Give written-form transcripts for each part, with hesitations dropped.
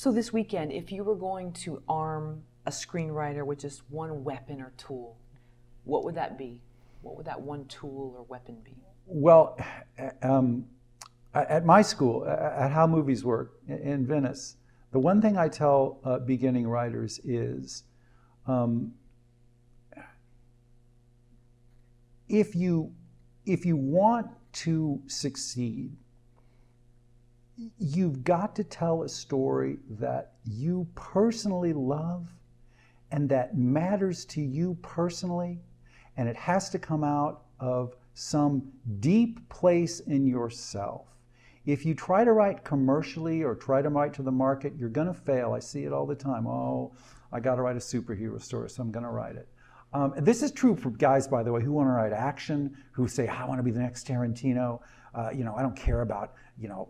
So this weekend, if you were going to arm a screenwriter with just one weapon or tool, what would that be? What would that one tool or weapon be? Well, at my school, at How Movies Work in Venice, the one thing I tell beginning writers is, if you want to succeed, you've got to tell a story that you personally love and that matters to you personally, and it has to come out of some deep place in yourself. If you try to write commercially or try to write to the market, you're going to fail. I see it all the time. Oh, I got to write a superhero story, so I'm going to write it. This is true for guys, by the way, who want to write action, who say, I want to be the next Tarantino. I don't care about,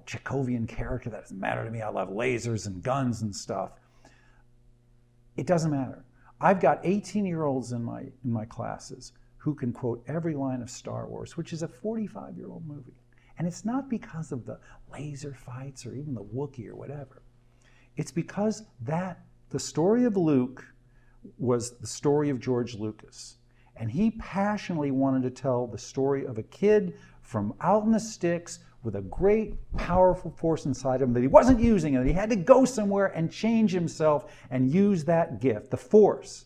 Chekhovian character. That doesn't matter to me. I love lasers and guns and stuff. It doesn't matter. I've got 18-year-olds in my classes who can quote every line of Star Wars, which is a 45-year-old movie. And it's not because of the laser fights or even the Wookiee or whatever. It's because the story of Luke was the story of George Lucas. And he passionately wanted to tell the story of a kid from out in the sticks with a great, powerful force inside him that he wasn't using, and he had to go somewhere and change himself and use that gift, the force.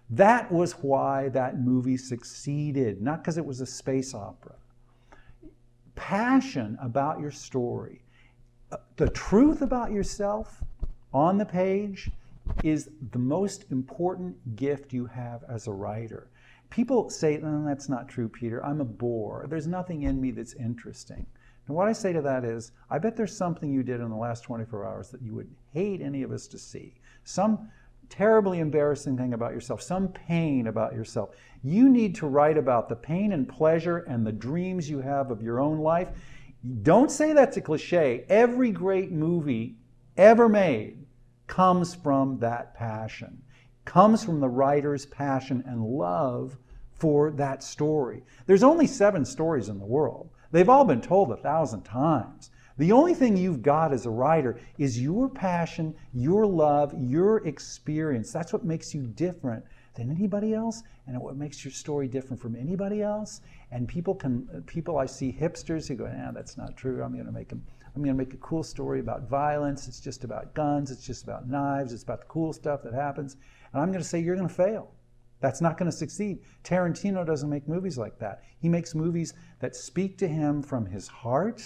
That was why that movie succeeded, not because it was a space opera. Passion about your story, the truth about yourself on the page is the most important gift you have as a writer. People say, no, that's not true, Peter. I'm a bore. There's nothing in me that's interesting. And what I say to that is, I bet there's something you did in the last 24 hours that you would hate any of us to see. Some terribly embarrassing thing about yourself, some pain about yourself. You need to write about the pain and pleasure and the dreams you have of your own life. Don't say that's a cliche. Every great movie ever made comes from that passion, comes from the writer's passion and love for that story. There's only 7 stories in the world. They've all been told 1,000 times. The only thing you've got as a writer is your passion, your love, your experience. That's what makes you different than anybody else, and what makes your story different from anybody else. And people I see hipsters who go, that's not true. I'm going to make a cool story about violence. It's just about guns. It's just about knives. It's about the cool stuff that happens. And I'm going to say, you're going to fail. That's not going to succeed. Tarantino doesn't make movies like that. He makes movies that speak to him from his heart,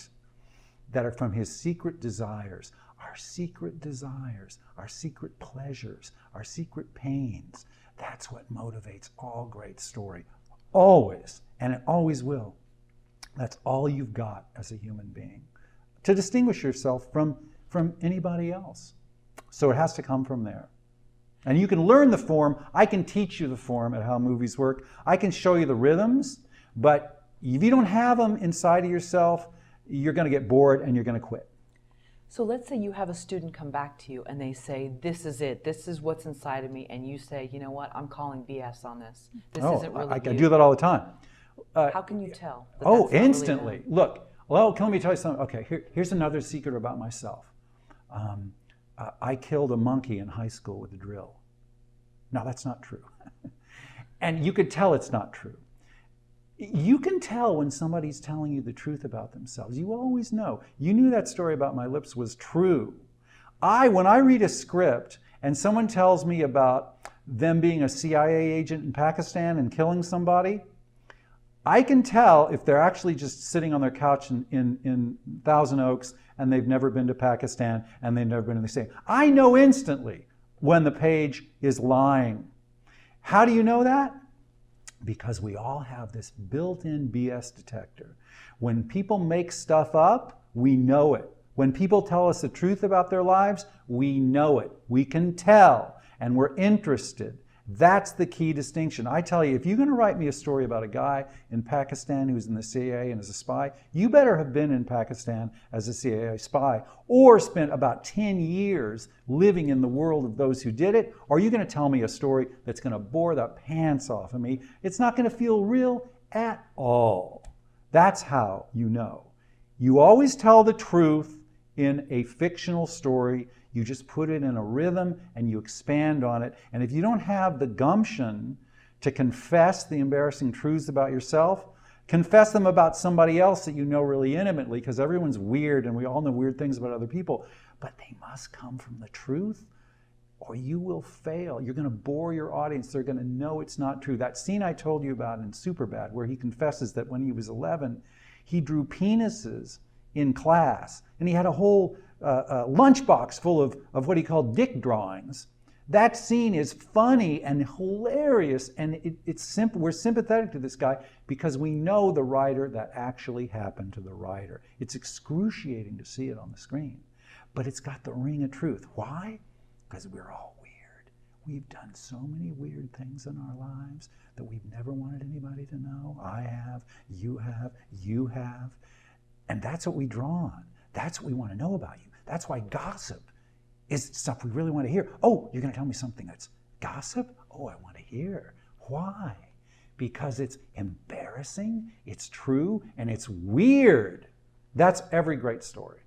that are from his secret desires. Our secret desires, our secret pleasures, our secret pains. That's what motivates all great story. Always, and it always will. That's all you've got as a human being to distinguish yourself from anybody else. So it has to come from there. And you can learn the form. I can teach you the form at How Movies Work. I can show you the rhythms, but if you don't have them inside of yourself, you're going to get bored and you're going to quit. So let's say you have a student come back to you and they say, this is it, this is what's inside of me, and you say, you know what, I'm calling BS on this. This isn't really I do that all the time. How can you tell? That Instantly. Really Look, well, let me tell you something. Okay, here's another secret about myself. I killed a monkey in high school with a drill. Now, that's not true. And you could tell it's not true. You can tell when somebody's telling you the truth about themselves. You always know. You knew that story about my lips was true. When I read a script and someone tells me about them being a CIA agent in Pakistan and killing somebody, I can tell if they're actually just sitting on their couch in Thousand Oaks and they've never been to Pakistan and they've never been to the CIA. I know instantly when the page is lying. How do you know that? Because we all have this built-in BS detector. When people make stuff up, we know it. When people tell us the truth about their lives, we know it. We can tell, and we're interested. That's the key distinction. I tell you, if you're going to write me a story about a guy in Pakistan who's in the CIA and is a spy, you better have been in Pakistan as a CIA spy or spent about 10 years living in the world of those who did it, or are you going to tell me a story that's going to bore the pants off of me? It's not going to feel real at all. That's how you know. You always tell the truth in a fictional story. You just put it in a rhythm and you expand on it. And if you don't have the gumption to confess the embarrassing truths about yourself, confess them about somebody else that you know really intimately, because everyone's weird and we all know weird things about other people, but they must come from the truth or you will fail. You're going to bore your audience. They're going to know it's not true. That scene I told you about in Superbad, where he confesses that when he was 11, he drew penises in class, and he had a whole lunchbox full of what he called dick drawings. That scene is funny and hilarious, and it's simple. We're sympathetic to this guy because we know the writer that actually happened to the writer. It's excruciating to see it on the screen, but it's got the ring of truth. Why? Because we're all weird. We've done so many weird things in our lives that we've never wanted anybody to know. I have, you have, you have. And that's what we draw on. That's what we want to know about you. That's why gossip is stuff we really want to hear. Oh, you're going to tell me something that's gossip? Oh, I want to hear. Why? Because it's embarrassing, it's true, and it's weird. That's every great story.